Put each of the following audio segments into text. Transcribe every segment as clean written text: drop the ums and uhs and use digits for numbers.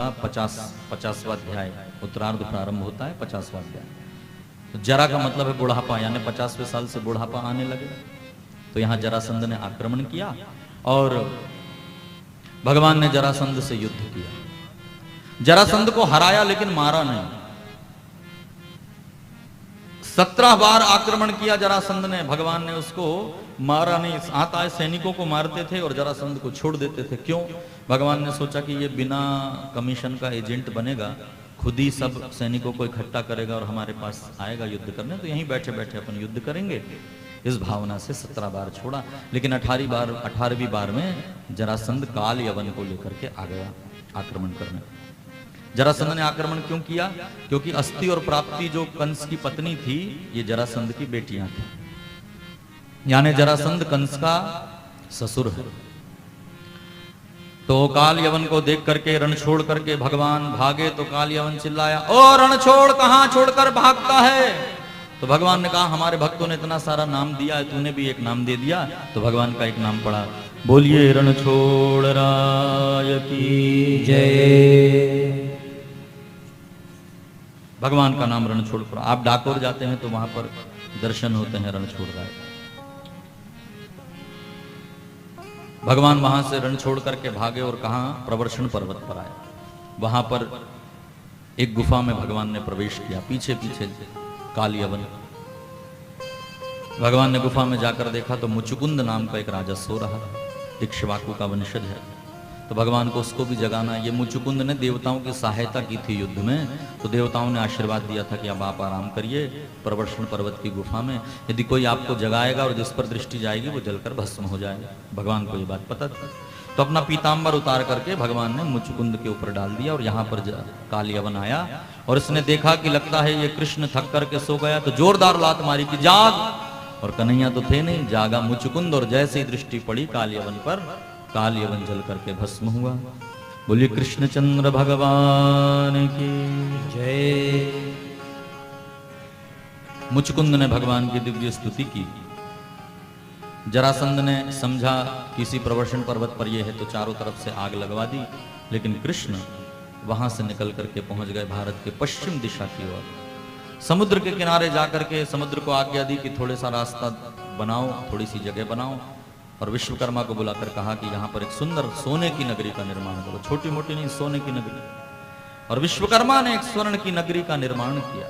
पचासवां अध्याय उत्तरार्ध प्रारंभ होता है 50वां अध्याय। तो जरा का मतलब है बुढ़ापा, यानी 50वें साल से बुढ़ापा आने लगे। तो यहाँ जरासंध ने आक्रमण किया और भगवान ने जरासंध से युद्ध किया। जरासंध को हराया लेकिन मारा नहीं। 17 बार आक्रमण किया जरासंध ने, भगवान ने उसको मारा नहीं। हाथ आए सैनिकों को मारते थे और जरासंध को छोड़ देते थे। क्यों? भगवान ने सोचा कि ये बिना कमीशन का एजेंट बनेगा, खुद ही सब सैनिकों को इकट्ठा करेगा और हमारे पास आएगा युद्ध करने, तो यहीं बैठे बैठे अपन युद्ध करेंगे। इस भावना से 17 बार छोड़ा। लेकिन 18वीं बार में जरासंध काल यवन को लेकर के आ गया आक्रमण करने। जरासंध ने आक्रमण क्यों किया? क्योंकि अस्ति और प्राप्ति जो कंस की पत्नी थी, ये जरासंध की बेटियां थी। यानी जरासंध कंस का ससुर है। तो काल यवन को देख करके रण छोड़ करके भगवान भागे तो काल यवन चिल्लाया, ओ रण छोड़, कहां छोड़कर भागता है? तो भगवान ने कहा, हमारे भक्तों ने इतना सारा नाम दिया है, तूने भी एक नाम दे दिया। तो भगवान का एक नाम पड़ा, बोलिए रण छोड़ राय की जय। भगवान का नाम रणछोड़ पड़ा। आप डाकोर जाते हैं तो वहां पर दर्शन होते हैं रणछोड़ राय। भगवान वहां से रणछोड़ करके भागे और कहा, प्रवर्षण पर्वत पर आए। वहां पर एक गुफा में भगवान ने प्रवेश किया, पीछे पीछे काल यवन। भगवान ने गुफा में जाकर देखा तो मुचुकुंद नाम का एक राजा सो रहा, इक्ष्वाकु का वंशज है। तो भगवान को उसको भी जगाना। ये मुचुकुंद ने देवताओं की सहायता की थी युद्ध में, तो देवताओं ने आशीर्वाद दिया था कि अब आप आराम करिए प्रवर्षण पर्वत की गुफा में। यदि कोई आपको जगाएगा और जिस पर दृष्टि जाएगी वो जलकर भस्म हो जाएगा। भगवान को ये बात पता थी। तो अपना पीताम्बर उतार करके भगवान ने मुचुकुंद के ऊपर डाल दिया और यहाँ पर काल यवन आया और इसने देखा कि लगता है ये कृष्ण थक करके सो गया, तो जोरदार लात मारी कि जाग। और कन्हैया तो थे नहीं, जागा मुचुकुंद और जैसे ही दृष्टि पड़ी काल यवन पर, काल यवन जल करके भस्म हुआ। बोलिए कृष्णचंद्र भगवान की जय। मुचुकुंद ने भगवान की दिव्य स्तुति की। जरासंध ने समझा किसी प्रवर्षण पर्वत पर यह है तो चारों तरफ से आग लगवा दी। लेकिन कृष्ण वहां से निकल करके पहुंच गए भारत के पश्चिम दिशा की ओर। समुद्र के किनारे जाकर के समुद्र को आज्ञा दी कि थोड़े सा रास्ता बनाओ, थोड़ी सी जगह बनाओ। और विश्वकर्मा को बुलाकर कहा कि यहाँ पर एक सुंदर सोने की नगरी का निर्माण करो, छोटी मोटी नहीं, सोने की नगरी। और विश्वकर्मा ने एक स्वर्ण की नगरी का निर्माण किया।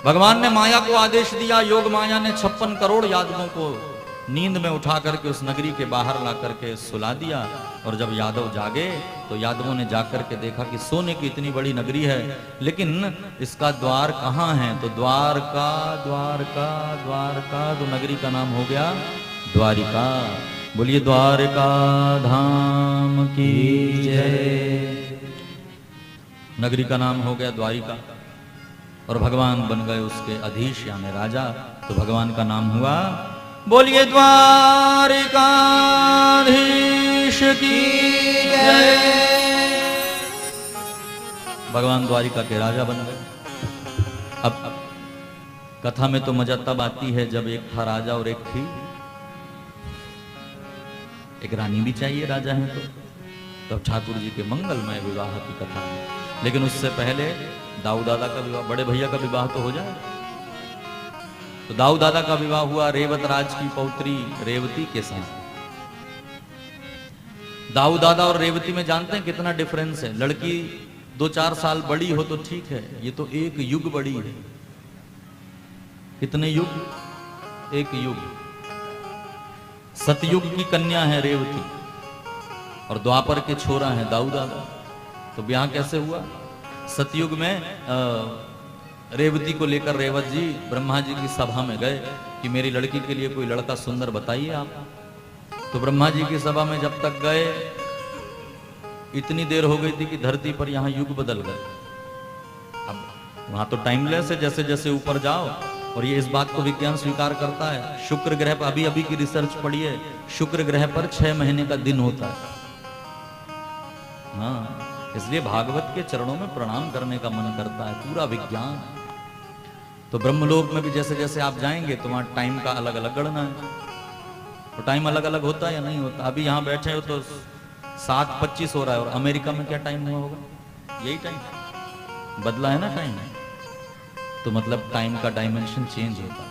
भगवान ने माया को आदेश दिया, योग माया ने 56 करोड़ यादवों को नींद में उठा करके उस नगरी के बाहर ला करके सुला दिया। और जब यादव जागे तो यादवों ने जाकर के देखा कि सोने की इतनी बड़ी नगरी है, लेकिन इसका द्वार कहाँ है? तो द्वारका द्वारका द्वारका, तो नगरी का नाम हो गया द्वारिका। बोलिए द्वारिका धाम की जय। नगरी का नाम हो गया द्वारिका और भगवान बन गए उसके अधीश यानी राजा। तो भगवान का नाम हुआ, बोलिए द्वारिकाधीश की जय। भगवान द्वारिका के राजा बन गए। अब कथा में तो मजा तब आती है जब एक था राजा और एक थी, एक रानी भी चाहिए, राजा है तो ठाकुर जी के मंगलमय विवाह की कथा है। लेकिन उससे पहले दाऊ दादा का विवाह, बड़े भैया का विवाह तो हो जाए। तो दाऊ दादा का विवाह हुआ रेवत राज की पौत्री रेवती के साथ। दाऊ दादा और रेवती में जानते हैं कितना डिफरेंस है। लड़की 2-4 साल बड़ी हो तो ठीक है, ये तो एक युग बड़ी है। कितने युग? एक युग। सतयुग की कन्या है रेवती और द्वापर के छोरा है दाऊ दादा। तो ब्याह कैसे हुआ? सतयुग में रेवती को लेकर रेवत जी ब्रह्मा जी की सभा में गए कि मेरी लड़की के लिए कोई लड़का सुंदर बताइए आप। तो ब्रह्मा जी की सभा में जब तक गए इतनी देर हो गई थी कि धरती पर यहाँ युग बदल गए। अब वहां तो टाइमलेस है, जैसे जैसे ऊपर जाओ। और ये इस बात को विज्ञान स्वीकार करता है। शुक्र ग्रह पर अभी की रिसर्च पढ़िए, शुक्र ग्रह पर 6 महीने का दिन होता है। हाँ, इसलिए भागवत के चरणों में प्रणाम करने का मन करता है, पूरा विज्ञान। तो ब्रह्मलोक में भी जैसे जैसे आप जाएंगे तो वहां टाइम का अलग अलग गणना है। तो टाइम अलग अलग होता है या नहीं होता? अभी यहाँ बैठे हो तो 7:25 हो रहा है और अमेरिका में क्या टाइम हुआ होगा? यही टाइम बदला है ना टाइम, तो मतलब टाइम का डायमेंशन चेंज होता है।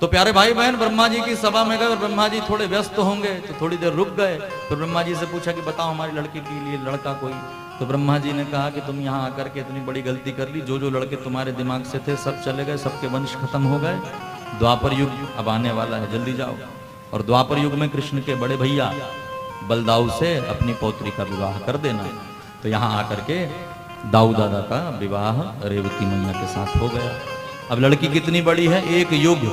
तो प्यारे भाई बहन, ब्रह्मा जी की सभा में गए और ब्रह्मा जी थोड़े व्यस्त होंगे तो थोड़ी देर रुक गए। तो ब्रह्मा जी से पूछा कि बताओ हमारी लड़की के लिए लड़का कोई। तो ब्रह्मा जी ने कहा कि तुम यहाँ आकर के इतनी बड़ी गलती कर ली, जो जो लड़के तुम्हारे दिमाग से थे सब चले गए, सबके वंश खत्म हो गए। द्वापर युग अब आने वाला है, जल्दी जाओ। और द्वापर युग में कृष्ण के बड़े भैया बलदाऊ से अपनी पौत्री का विवाह कर देना। तो यहाँ आकर के दाऊ दादा का विवाह रेवती मैया के साथ हो गया। अब लड़की कितनी बड़ी है, एक युग,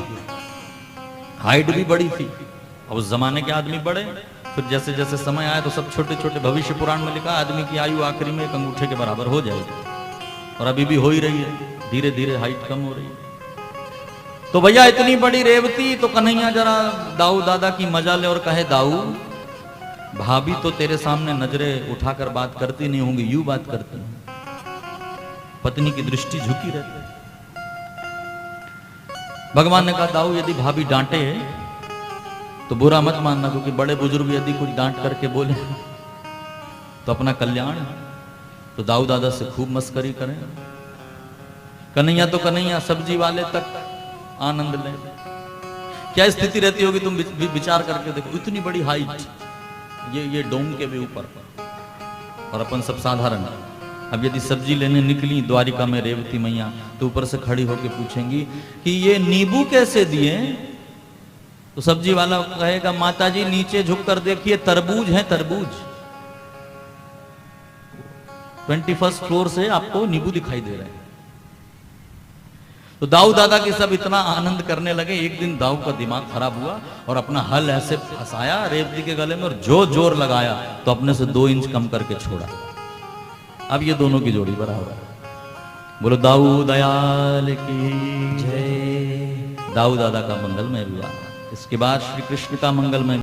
हाइट भी बड़ी थी। अब उस जमाने के आदमी बड़े, फिर जैसे जैसे समय आया तो सब छोटे छोटे, भविष्य पुराण में लिखा आदमी की आयु आखिरी में एक अंगूठे के बराबर हो जाएगी, और अभी भी हो ही रही है, धीरे धीरे हाइट कम हो रही है। तो भैया इतनी बड़ी रेवती, तो कन्हैया जरा दाऊ दादा की मजा ले और कहे दाऊ भाभी तो तेरे सामने नजरें उठाकर बात करती नहीं होंगी, यूं बात करती है, पत्नी की दृष्टि झुकी रहती है। भगवान ने कहा दाऊ यदि भाभी डांटे तो बुरा मत मानना, क्योंकि बड़े बुजुर्ग यदि कुछ डांट करके बोले तो अपना कल्याण। तो दाऊ दादा से खूब मस्करी करें। कन्हैया तो कन्हैया, सब्जी वाले तक आनंद ले। क्या स्थिति रहती होगी तुम विचार करके देखो, इतनी बड़ी हाइट, ये डोम के भी ऊपर, और अपन सब साधारण। अब यदि सब्जी लेने निकली द्वारिका में रेवती मैया, तो ऊपर से खड़ी होकर पूछेंगी कि ये नींबू कैसे दिए? तो सब्जी वाला कहेगा माता जी नीचे झुक कर देखिए, तरबूज है तरबूज, 21st फ्लोर से आपको नींबू दिखाई दे रहे हैं। तो दाऊ दादा की सब इतना आनंद करने लगे। एक दिन दाऊ का दिमाग खराब हुआ और अपना हल ऐसे फंसाया रेवती के गले में और जो जोर लगाया तो अपने से 2 इंच कम करके छोड़ा। अब ये दोनों की जोड़ी बराबर है। बोलो दाऊ दयाल की जय। दाऊ दादा का मंगलमय विवाह। इसके बाद श्री कृष्ण का मंगलमय